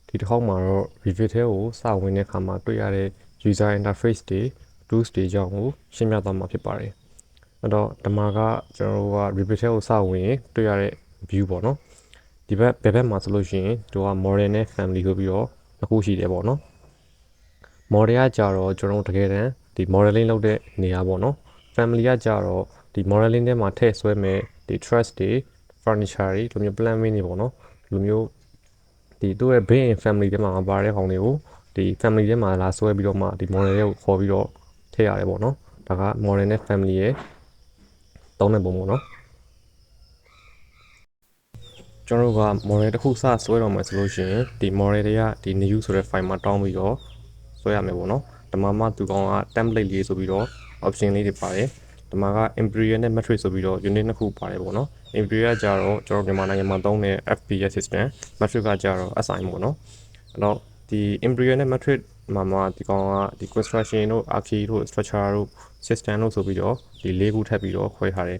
ဒီတစ်ခေါက်မှာတော့ Revit ထဲကိုစဝင်တဲ့အခါမှာတွေ့ရတဲ့ user interface တွေ tools တွေအကြောင်းကိုရှင်းပြသွားမှာဖြစ်ပါတယ်အဲ့တော့ဒီမှာကကျွန်တော်တို့က Revit ထဲကိုစဝင်ရင်တွေ့ရတဲ့ view ပေါ့နော်ဒီဘက်မှာဆိုလို့ရှိရင်တို့က model နဲ့ family ဆိုပြီးတော့တစ်ခုရှိတယ်ပေါ့နော် model ကကြတော့ကျွန်တော်တို့တကယ်တမ်းဒီ modeling လုပ်တဲ့နေရာပေါ့နော် family ကကြတော့ဒီ modeling ထဲမှာထည့်ဆွဲမဲ့ဒီ truss တွေ furniture တွေလိုမျိုး plan wing တွေပေါ့နော်ဒီလိုမျိုးဒီသူ့ရဲ့ bin family ထဲမှာပါတဲ့ကောင်တွေကိုဒီ family ထဲမှာလာဆွဲပြီးတော့မှဒီ model တွေကိုခေါ်ပြီးတော့ထည့်ရတယ်ပေါ့နော်ဒါက model နဲ့ family ရဲ့သုံးတဲ့ပုံပေါ့နော်ကျွန်တော်တို့က model တစ်ခုစဆွဲတော့မယ်ဆိုလို့ရှိရင်ဒီ model တွေကဒီ new ဆိုတဲ့ file မှာတောင်းပြီးတော့ဆွဲရမယ်ပေါ့နော်ဒီမှာမှသူကောင်က template လေးဆိုပြီးတော့ option လေးတွေပါတယ်ဒီမှာက imperial နဲ့ metric ဆိုပြီးတော့ unit နှစ်ခုပါတယ်ပေါ့နော် imperial ကကြတော့ကျွန်တော်မြန်မာနိုင်ငံမှာသုံးတဲ့ FPS system metric ကကြတော့ SI ပေါ့နော်အဲ့တော့ဒီ imperial နဲ့ metric မှာဒီကောင်ကဒီ construction တို့ archi တို့ structure တို့ system တို့ဆိုပြီးတော့ဒီ၄ခုထပ်ပြီးတော့ခွဲထားတယ်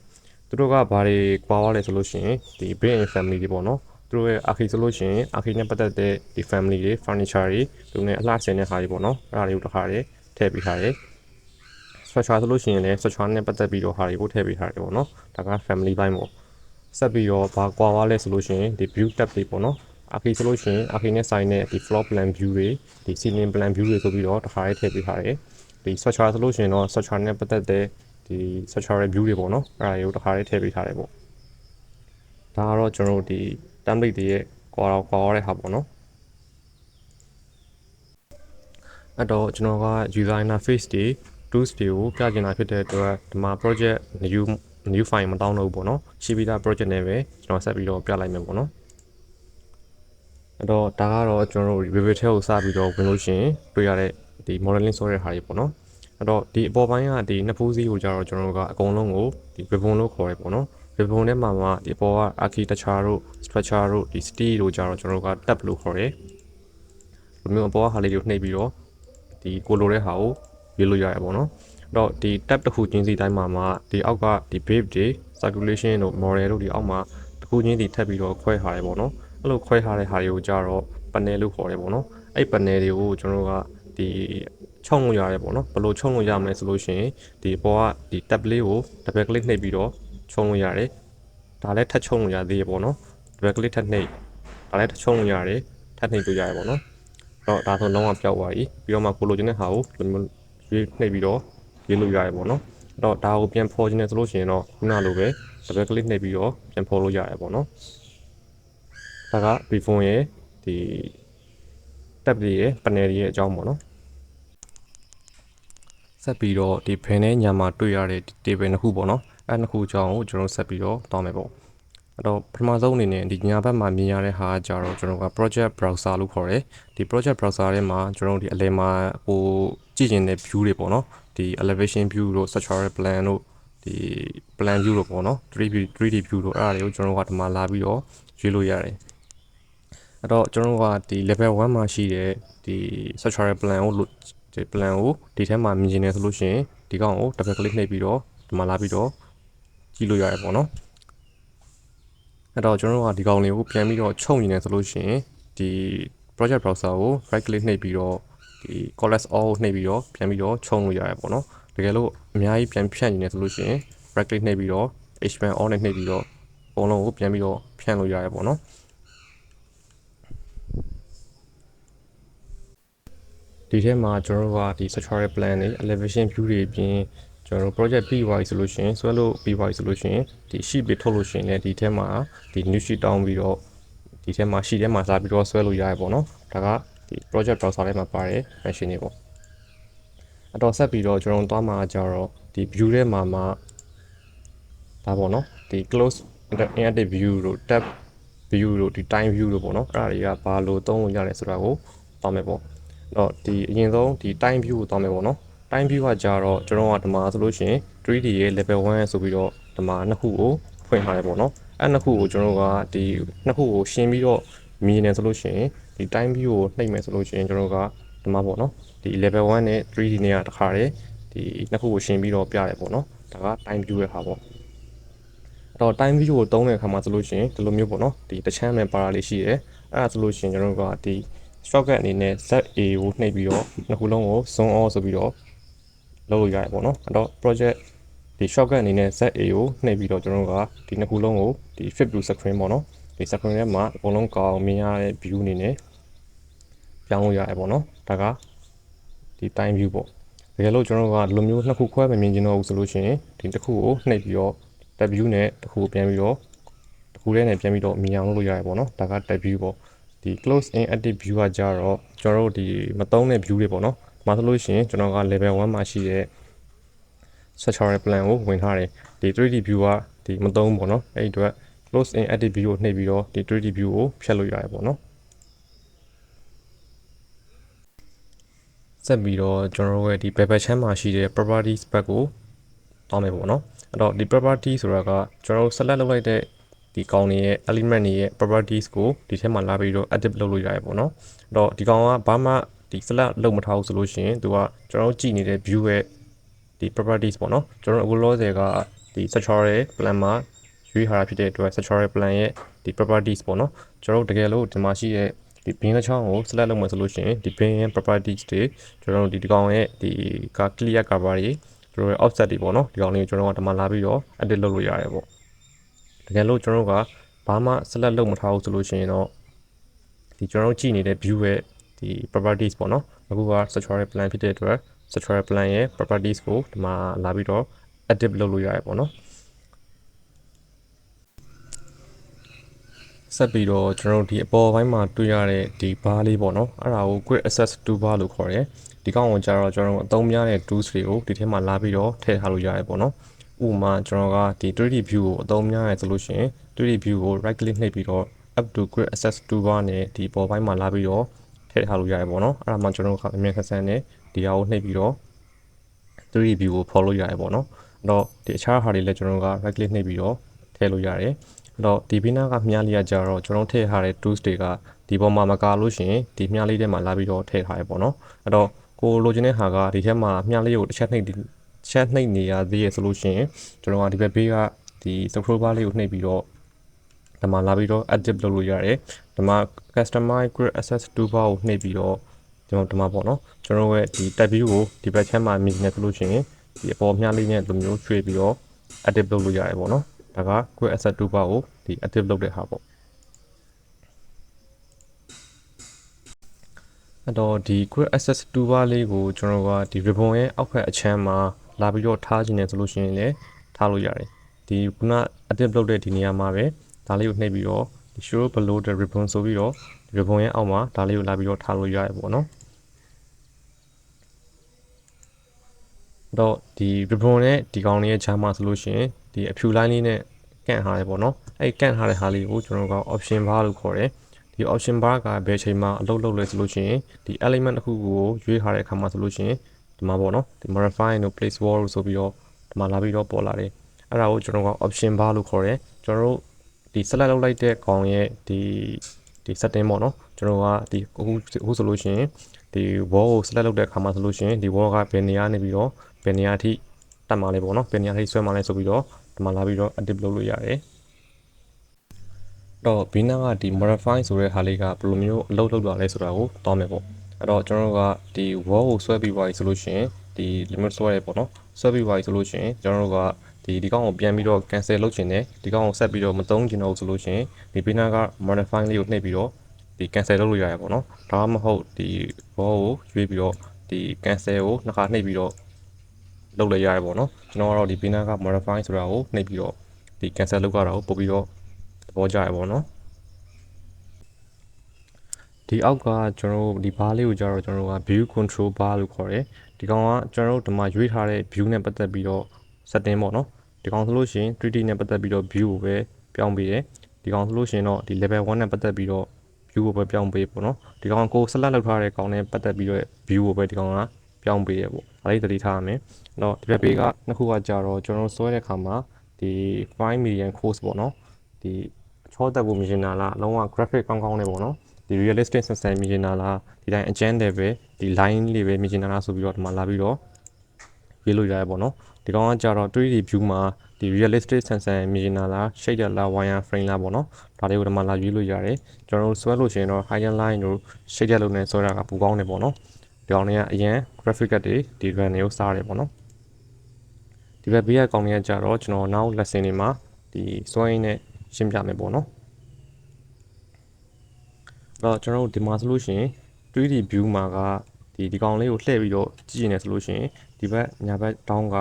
သူတို့ကဘာတွေကွာသွားလဲဆိုလို့ရှိရင်ဒီ bin family တွေပေါ့နော်သူတို့ရဲ့ archi ဆိုလို့ရှိရင် archi နဲ့ပတ်သက်တဲ့ဒီ family တွေ furniture တွေသူတို့ ਨੇ အလှဆင်တဲ့ဟာတွေပေါ့နော်အဲ့ဒါတွေကိုတစ်ခါတည်းထည့်ပေးထားတယ် structure ဆိုလို့ရှိရင်လည်း structure နဲ့ပတ်သက်ပြီးတော့ဟာတွေကိုထည့်ပေးထားတယ်ပေါ့နော်ဒါက family ဘိုင်းပေါ့ဆက်ပြီးတော့ဘာကွာသွားလဲဆိုလို့ရှိရင်ဒီ view tab တွေပေါ့နော် archi ဆိုလို့ရှိရင် archi နဲ့ဆိုင်တဲ့ဒီ floor plan view တွေဒီ ceiling plan view တွေဆိုပြီးတော့တစ်ခါတည်းထည့်ပေးထားတယ်ဒီ structure ဆိုလို့ရှိရင်တော့ structure နဲ့ပတ်သက်တဲ့ဒီ structural view တွေပေါ့နော်အဲ့ဒါတွေကိုတစ်ခါတည်းထည့်ပေးထားတယ်ပေါ့ဒါကတော့ကျွန်တော်တို့ဒီ template တွေရဲ့ကွာရတဲ့ဟာပေါ့နော်အဲ့တော့ကျွန်တော်က user interface တွေ tools တွေကိုပြချင်တာဖြစ်တဲ့အတွက်ဒီမှာ project new file မတောင်းတော့ဘူးပေါ့နော်ရှိပြီးသား project နဲ့ပဲကျွန်တော်ဆက်ပြီးတော့ပြလိုက်မယ်ပေါ့နော်အဲ့တော့ဒါကတော့ကျွန်တော်တို့ Revit ထဲကိုစပြီးတော့ဝင်လို့ရှိရင်တွေ့ရတဲ့ဒီ modeling ဆိုတဲ့ဟာတွေပေါ့နော်အဲ့တော့ဒီအပေါ်ပိုင်းကဒီနှစ်ဖူးစည်းကိုကြတော့ကျွန်တော်တို့ကအကုန်လုံးကိုဒီ ribbon လို့ခေါ်ရပေါ့နော် ribbon ထဲမှာဒီအပေါ်က architecture တို့ structure တို့ဒီ steel တို့ကြတော့ကျွန်တော်တို့က tab လို့ခေါ်တယ်ဒီမျိုးအပေါ်ကဟာလေးတွေကိုနှိပ်ပြီးတော့ဒီကိုလိုတဲ့ဟာကိုရွေးလို့ရရပေါ့နော်အဲ့တော့ဒီ tab တစ်ခုချင်းစီတိုင်းမှာဒီအောက်ကဒီ babe တွေ circulation တို့ model တို့ဒီအောက်မှာတစ်ခုချင်းစီထပ်ပြီးတော့ခွဲထားရပေါ့နော်အဲ့လိုခွဲထားတဲ့ဟာတွေကိုကြတော့ panel လို့ခေါ်တယ်ပေါ့နော်အဲ့ panel တွေကိုကျွန်တော်တို့ကဒီချုံလို့ရတယ်ပေါ့နော်ဘယ်လိုချုံလို့ရမလဲဆိုလို့ရှိရင်ဒီအပေါ်ကဒီ tab လေးကို double click နှိပ်ပြီးတော့ချုံလို့ရတယ်ဒါလည်းထပ်ချုံလို့ရသေးရပေါ့နော် double click ထပ်နှိပ်ဒါလည်းထပ်ချုံလို့ရတယ်ထပ်နှိပ်လို့ရတယ်ပေါ့နော်တော့ဒါဆိုလုံးဝပျောက်သွားပြီပြီးတော့မှကိုလိုချင်တဲ့ဟာကိုဒီလိုရွေးနှိပ်ပြီးတော့ရွေးလို့ရတယ်ပေါ့နော်အဲ့တော့ဒါကိုပြန်ဖော်ခြင်းနဲ့ဆိုလို့ရှိရင်တော့ခုနလိုပဲ double click နှိပ်ပြီးတော့ပြန်ဖော်လို့ရတယ်ပေါ့နော်ဒါက before ရဲ့ဒီ tab တွေရဲ့ panel တွေရဲ့အကြောင်းပေါ့နော်ဆက်ပြီးတော့ဒီဖင်ထဲညမှာတွေ့ရတဲ့ဒီ table နှစ်ခုပေါ့နော်အဲ့နှစ်ခုအကြောင်းကိုကျွန်တော်ဆက်ပြီးတော့တောင်းမယ်ပေါ့အဲ့တော့ပထမဆုံးအနေနဲ့ဒီညာဘက်မှာမြင်ရတဲ့ဟာကြတော့ကျွန်တော်က project browser လို့ခေါ်တယ်ဒီ project browser ထဲမှာကျွန်တော်တို့ဒီအလယ်မှာဟိုကြည့်ကျင်တဲ့ view တွေပေါ့နော်ဒီ elevation view တို့ structural plan တို့ဒီ plan view တို့ပေါ့နော် 3D view တို့အဲ့ဒါတွေကိုကျွန်တော်ကဒီမှာလာပြီးတော့ရွေးလို့ရတယ်အဲ့တော့ကျွန်တော်ကဒီ level 1မှာရှိတဲ့ဒီ structural plan ကိုဒီ plan ကိုဒီထဲမှာမြင်နေဆိုလို့ရှိရင်ဒီကောင်ကို double click နှိပ်ပြီးတော့ဒီမှာလာပြီးတော့ကြည့်လို့ရတယ်ပေါ့နော်အဲ့တော့ကျွန်တော်တို့ကဒီကောင်လေးကိုပြန်ပြီးတော့ချုပ်နေတယ်ဆိုလို့ရှိရင်ဒီ project browser ကို right click နှိပ်ပြီးတော့ဒီ collapse all နှိပ်ပြီးတော့ပြန်ပြီးတော့ချုပ်လို့ရတယ်ပေါ့နော်တကယ်လို့အများကြီးပြန်ဖြန့်နေတယ်ဆိုလို့ရှိရင် right click နှိပ်ပြီးတော့ expand all နဲ့နှိပ်ပြီးတော့အကုန်လုံးကိုပြန်ပြီးတော့ဖြန့်လို့ရတယ်ပေါ့နော်ဒီထဲမှာကျွန်တော်တို့ကဒီ structural plan တွေ elevation view တွေပြင်ကျွန်တော်တို့ project ပြီးသွားပြီဆိုလို့ရှိရင်ဆွဲလို့ပြီးသွားပြီဆိုလို့ရှိရင်ဒီ sheet တွေထုတ်လို့ရှိရင်လည်းဒီထဲမှာဒီ new sheet တောင်းပြီးတော့ဒီထဲမှာ sheet ထဲမှာစားပြီးတော့ဆွဲလို့ရတယ်ပေါ့နော်ဒါကဒီ project browser ထဲမှာပါတဲ့ function တွေပေါ့အတော့ဆက်ပြီးတော့ကျွန်တော်တို့သွားမှာကြတော့ဒီ view ထဲမှာဒါပေါ့နော်ဒီ close inactive view တို့ tab view တို့ဒီ time view တို့ပေါ့နော်အဲ့ဒါတွေကဘာလို့သုံးလို့ရလဲဆိုတာကိုသွားမယ်ပေါ့တော့ဒီအရင်ဆုံးဒီ time view ကိုသွားမယ်ပေါ့နော် time view ကကြတော့ကျွန်တော်ကဒီမှာဆိုလို့ရှိရင် 3D ရဲ့ level 1ဆိုပြီးတော့ဒီမှာနှစ်ခုကိုဖွင့်ထားတယ်ပေါ့နော်အဲ့နှစ်ခုကိုကျွန်တော်ကဒီနှစ်ခုကိုရှင်းပြီးတော့မြင်နေဆိုလို့ရှိရင်ဒီ time view ကိုနှိပ်မယ်ဆိုလို့ရှိရင်ကျွန်တော်ကဒီမှာပေါ့နော်ဒီ level 1နဲ့ 3D နဲ့ကတခါတည်းဒီနှစ်ခုကိုရှင်းပြီးတော့ပြရတယ်ပေါ့နော်ဒါက time view ရဲ့ဟာပေါ့အဲ့တော့ time view ကိုတုံးတဲ့အခါမှာဆိုလို့ရှိရင်ဒီလိုမျိုးပေါ့နော်ဒီတချမ်းပဲပါတာလေးရှိတယ်အဲ့ဒါဆိုလို့ရှိရင်ကျွန်တော်တို့ကဒီ shortcut အနေနဲ့ ZA ကိုနှိပ်ပြီးတော့နှစ်ခုလုံးကို zoom all ဆိုပြီးတော့လုပ်လို့ရတယ်ပေါ့နော်အဲ့တော့ project ဒီ shortcut အနေနဲ့ ZA ကိုနှိပ်ပြီးတော့ကျွန်တော်တို့ကဒီနှစ်ခုလုံးကိုဒီ flip to screen ပေါ့နော်ဒီ screen ထဲမှာအကုန်လုံးကောင်းမြင်ရတဲ့ view အနေနဲ့ပြောင်းလို့ရတယ်ပေါ့နော်ဒါကဒီ time view ပေါ့တကယ်လို့ကျွန်တော်တို့ကဒီလိုမျိုးနှစ်ခုခွဲမမြင်ချင်တော့ဘူးဆိုလို့ရှိရင်ဒီတစ်ခုကိုနှိပ်ပြီးတော့ tab view နဲ့တစ်ခုကိုပြန်ပြီးတော့တစ်ခုတည်းနဲ့ပြန်ပြီးတော့မြင်အောင်လုပ်လို့ရတယ်ပေါ့နော်ဒါက tab view ပေါ့ဒီ close in active view ကကြတော့ကျွန်တော်တို့ဒီမသုံးတဲ့ view တွေပေါ့နော်ဒီမှာဆိုလို့ရှိရင်ကျွန်တော်က level 1မှာရှိတဲ့ structural plan ကိုဝင်ထားတယ်ဒီ 3D view ကဒီမသုံးပေါ့နော်အဲ့ဒီအတွက် close in active view ကိုနှိပ်ပြီးတော့ဒီ 3D view ကိုဖျက်လို့ရတယ်ပေါ့နော်ဆက်ပြီးတော့ကျွန်တော်တို့ရဲ့ဒီ bevel ချမ်းမှာရှိတဲ့ properties ဘက်ကိုတောင်းမယ်ပေါ့နော်အဲ့တော့ဒီ property ဆိုတာကကျွန်တော်တို့ select လုပ်လိုက်တဲ့ဒီကောင်တွေရဲ့ element တွေရဲ့ properties ကိုဒီထဲမှာလာပြီးတော့ edit လုပ်လို့ရတယ်ပေါ့နော်အဲ့တော့ဒီကောင်ကဘာမှဒီ select လုပ်မထားဘူးဆိုလို့ရှိရင်သူကကျွန်တော်တို့ကြည့်နေတဲ့ view ရဲ့ဒီ properties ပေါ့နော်ကျွန်တော်တို့အခုလောဆယ်ကဒီ structural plan မှာရွေးထားတာဖြစ်တဲ့အတွက် structural plan ရဲ့ဒီ properties ပေါ့နော်ကျွန်တော်တို့တကယ်လို့ဒီမှာရှိတဲ့ဒီ bin တစ်ချောင်းကို select လုပ်မယ်ဆိုလို့ရှိရင်ဒီ bin ရဲ့ properties တွေကျွန်တော်တို့ဒီကောင်ရဲ့ဒီက clear cover တွေကျွန်တော်ရဲ့ offset တွေပေါ့နော်ဒီကောင်လေးကိုကျွန်တော်တို့ကဒီမှာလာပြီးတော့ edit လုပ်လို့ရတယ်ပေါ့တကယ်လို့ကျွန်တော်တို့ကဘာမှ select လုပ်မထားဘူးဆိုလို့ရှိရင်တော့ဒီကျွန်တော်တို့ကြည့်နေတဲ့ view ရဲ့ဒီ properties ပေါ့နော်အခုက structural plan ဖြစ်တဲ့အတွက် structural plan ရဲ့ properties ကိုဒီမှာလာပြီးတော့ edit လုပ်လို့ရတယ်ပေါ့နော်ဆက်ပြီးတော့ကျွန်တော်တို့ဒီအပေါ်ပိုင်းမှာတွေ့ရတဲ့ဒီ bar လေးပေါ့နော်အဲ့ဒါကို quick access toolbar လို့ခေါ်တယ်ဒီကောင်ကိုကြတော့ကျွန်တော်တို့အသုံးများတဲ့ tools တွေကိုဒီထဲမှာလာပြီးတော့ထည့်ထားလို့ရတယ်ပေါ့နော်ဥပမာကျွန်တော်ကဒီ 3D view ကိုအသုံးများရဆိုလို့ရှိရင် 3D view ကို right click နှိပ်ပြီးတော့ up to quick access toolbar နဲ့ဒီပေါ်ပိုင်းမှာလာပြီးတော့ထည့်ထားလို့ရတယ်ပေါ့နော်အဲ့ဒါမှကျွန်တော်တို့ကအမြင်ဆက်ဆန်းနဲ့ဒီဟာကိုနှိပ်ပြီးတော့ 3D view ကိုဖော်လို့ရတယ်ပေါ့နော်အဲ့တော့ဒီအခြားဟာတွေလည်းကျွန်တော်တို့က right click နှိပ်ပြီးတော့ထည့်လို့ရတယ်အဲ့တော့ဒီဘီနာကမြားလေးကကြတော့ကျွန်တော်ထည့်ထားတဲ့ tools တွေကဒီပေါ်မှာမကာလို့ရှိရင်ဒီမြားလေးထဲမှာလာပြီးတော့ထည့်ထားရပေါ့နော်အဲ့တော့ကိုလိုချင်တဲ့ဟာကဒီထဲမှာမြားလေးကိုတစ်ချက်နှိပ်နေရသေးရဆိုလို့ရှိရင်ကျွန်တော်ကဒီဘက်ဘေးကဒီ scroll bar လေးကိုနှိပ်ပြီးတော့ဒီမှာလာပြီးတော့ edit လုပ်လို့ရတယ်ဒီမှာ customize quick access toolbar ကိုနှိပ်ပြီးတော့ဒီမှာပေါ့နော်ကျွန်တော်ရဲ့ဒီ tab view ကိုဒီဘက်ချမ်းမှာမြင်နေဆိုလို့ရှိရင်ဒီအပေါ်မြားလေးနဲ့လိုမျိုးရွှေ့ပြီးတော့ edit လုပ်လို့ရတယ်ပေါ့နော်ဒါက quick access toolbar ကိုဒီ active လုပ်တဲ့ဟာပေါ့အဲ့တော့ဒီ quick access toolbar လေးကိုကျွန်တော်ကဒီ ribbon ရဲ့အောက်ဖက်အချမ်းမှာလာပြီးတော့ထားခြင်းနဲ့ဆိုလို့ရှိရင်လည်းထားလို့ရတယ်ဒီခုန active လုပ်တဲ့ဒီနေရာမှာပဲဒါလေးကိုနှိပ်ပြီးတော့ဒီ show below the ribbon ဆိုပြီးတော့ ribbon ရဲ့အောက်မှာဒါလေးကိုလာပြီးတော့ထားလို့ရတယ်ပေါ့နော်တော့ဒီ ribbon နဲ့ဒီကောင်လေးရဲ့ဂျာမှာဆိုလို့ရှိရင်ဒီအဖြူ line လေးနဲ့ကန့်ထားတယ်ပေါ့နော်အဲ့ကန့်ထားတဲ့ဟာလေးကိုကျွန်တော်က option bar လို့ခေါ်တယ်ဒီ option bar ကဘယ်ချိန်မှာအလုပ်လုပ်လဲဆိုလို့ရှိရင်ဒီ element တစ်ခုကိုရွေးထားတဲ့အခါမှာဆိုလို့ရှိရင်ဒီမှာပေါ့နော်ဒီ modify တို့ place wall လို့ဆိုပြီးတော့ဒီမှာလာပြီးတော့ပေါ်လာတယ်အဲ့ဒါကိုကျွန်တော်က option bar လို့ခေါ်တယ်ကျွန်တော်တို့ဒီ select လုပ်လိုက်တဲ့ကောင်ရဲ့ဒီ setting ပေါ့နော်ကျွန်တော်ကဒီအခုဆိုလို့ရှိရင်ဒီ wall ကို select လုပ်တဲ့အခါမှာဆိုလို့ရှိရင်ဒီ wall ကဘယ်နေရာနေပြီးတော့ဘယ်နေရာထိတက်မှာလဲပေါ့နော်ဘယ်နေရာထိဆွဲမှာလဲဆိုပြီးတော့ဒီမှာလာပြီးတော့ edit လုပ်လို့ရတယ်တော့ဘီနာကဒီ modify ဆိုတဲ့ဟာလေးကဘယ်လိုမျိုးအလုပ်လုပ်တာလဲဆိုတာကိုတောင်းမယ်ပေါ့အဲ့တော့ကျွန်တော်တို့ကဒီ wall ကိုဆွဲပြီးပါပြီဆိုလို့ရှိရင်ဒီ limit ဆွဲရပေါ့နော်ဆွဲပြီးပါပြီဆိုလို့ရှိရင်ကျွန်တော်တို့ကဒီကောင်ကိုပြန်ပြီးတော့ cancel လုပ်ချင်တယ်ဒီကောင်ကိုဆက်ပြီးတော့မသုံးချင်တော့ဘူးဆိုလို့ရှိရင်ဒီဘီနာက modify လေးကိုနှိပ်ပြီးတော့ဒီ cancel လုပ်လို့ရတယ်ပေါ့နော်ဒါမှမဟုတ်ဒီ wall ကိုရွေးပြီးတော့ဒီ cancel ကိုနှစ်ခါနှိပ်ပြီးတော့လုပ်လိုက်ရတယ်ပေါ့နော်ကျွန်တော်ကတော့ဒီ banner က modify ဆိုတာကိုနှိပ်ပြီးတော့ဒီ cancel လုပ်ရတာကိုပို့ပြီးတော့သဘောကျရပေါ့နော်ဒီအောက်ကကျွန်တော်တို့ဒီ bar လေးကိုကြတော့ကျွန်တော်တို့က view control bar လို့ခေါ်တယ်ဒီကောင်ကကျွန်တော်တို့ဒီမှာရွေးထားတဲ့ view နဲ့ပတ်သက်ပြီးတော့ setting ပေါ့နော်ဒီကောင်ဆိုလို့ရှိရင် 3D နဲ့ပတ်သက်ပြီးတော့ view ကိုပဲပြောင်းပေးတယ်ဒီကောင်ဆိုလို့ရှိရင်တော့ဒီ level 1နဲ့ပတ်သက်ပြီးတော့ view ကိုပဲပြောင်းပေးပေါ့နော်ဒီကောင်ကို select လုပ်ထားတဲ့ကောင်နဲ့ပတ်သက်ပြီးတော့ view ကိုပဲဒီကောင်ကပြောင်းပေးရပေါ့ဒါလေးသတိထားရမယ်တော့ဒီဘက်ဘေးကနှစ်ခုကကြတော့ကျွန်တော်ဆွဲတဲ့ခါမှာဒီ5 million course ပေါ့နော်ဒီအချောတက်ဖို့မြင်နေတာလားအလုံးဝ graphic ကောင်းကောင်းနဲ့ပေါ့နော်ဒီ realistic system မြင်နေတာလားဒီတိုင်းအကျန်းတယ်ပဲဒီ line လေးပဲမြင်နေတာလားဆိုပြီးတော့ဒီမှာလာပြီးတော့ရေးလို့ရတယ်ပေါ့နော်ဒီကောင်ကကြတော့ 3D view မှာ ဒီ realistic ဆန်ဆန်မြင်လာလား shaded လား wire frame လားပေါ့နော်ဒါတွေကိုဒီမှာလာရွေးလို့ရတယ်ကျွန်တော်တို့ဆွဲလို့ရှိရင်တော့ higher line တို့ shaded လို့နဲ့ဆွဲတာကပိုကောင်းတယ်ပေါ့နော်ဒီကောင်တွေကအရင် graphic card တွေဒီ run တွေကိုစားတယ်ပေါ့နော်ဒီဘက်ဘေးကကောင်တွေကကြတော့ကျွန်တော်နောက် lesson တွေမှာဒီစွမ်းရင်းနဲ့ရှင်းပြမယ်ပေါ့နော်အဲ့တော့ကျွန်တော်တို့ဒီမှာဆိုလို့ရှိရင် 3D view မှာကဒီကောင်လေးကိုလှည့်ပြီးတော့ကြည့်နေဆိုလို့ရှိရင်ဒီဘက်ညာဘက် down က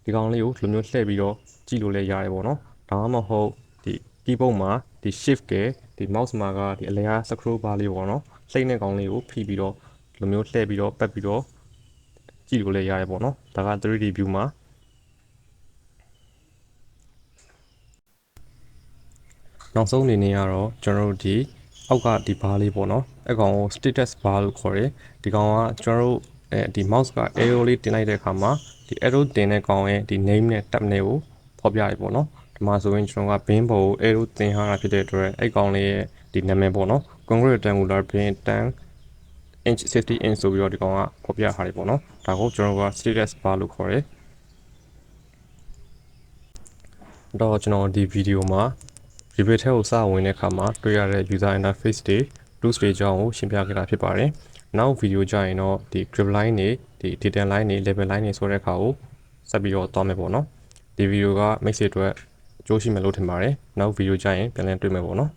ဒီကောင်လေးကိုလိုမျိုးလှည့်ပြီးတော့ကြည့်လို့လည်းရတယ်ပေါ့နော်ဒါမှမဟုတ်ဒီ keyboard မှာဒီ shift ကဒီ mouse မှာကဒီအလဲက scroll bar လေးပေါ့နော်လှိမ့်တဲ့ကောင်လေးကိုဖိပြီးတော့လိုမျိုးလှည့်ပြီးတော့ပတ်ပြီးတော့ကြည့်လို့လည်းရတယ်ပေါ့နော်ဒါက 3D view မှာနောက်ဆုံးအနေနဲ့ကတော့ကျွန်တော်တို့ဒီအောက်ကဒီ bar လေးပေါ့နော်အကောင်ကို status bar လို့ခေါ်တယ်ဒီကောင်ကကျွန်တော်တို့ဒီ mouse က arrow လေးတင်လိုက်တဲ့အခါမှာဒီ arrow တင်တဲ့ကောင်ရဲ့ဒီ name နဲ့ tab နဲ့ကိုဖော်ပြရပေါ့နော်ဒီမှာဆိုရင်ကျွန်တော်က bin ပေါ်ကို arrow တင်ထားတာဖြစ်တဲ့အတွက်အဲ့ကောင်လေးရဲ့ဒီနာမည်ပေါ့နော် concrete rectangular bin 10 inch 60 inch ဆိုပြီးတော့ဒီကောင်ကဖော်ပြထားတယ်ပေါ့နော်ဒါကိုကျွန်တော်က status bar လို့ခေါ်တယ်တော့ကျွန်တော်ဒီဗီဒီယိုမှာ Revit ထဲကိုစဝင်တဲ့အခါမှာတွေ့ရတဲ့ user interface တွေ tools တွေအကြောင်းကိုရှင်းပြခဲ့တာဖြစ်ပါတယ်နောက်ဗီဒီယိုကြရင်တော့ဒီ grip line တွေဒီ data line တွေ level line တွေဆိုတဲ့အခါကိုဆက်ပြီးတော့သွားမယ်ပေါ့နော်ဒီဗီဒီယိုက mix တွေအတွက်အကျိုးရှိမယ်လို့ထင်ပါတယ်နောက်ဗီဒီယိုကြရင်ပြန်လည်တွေ့မယ်ပေါ့နော်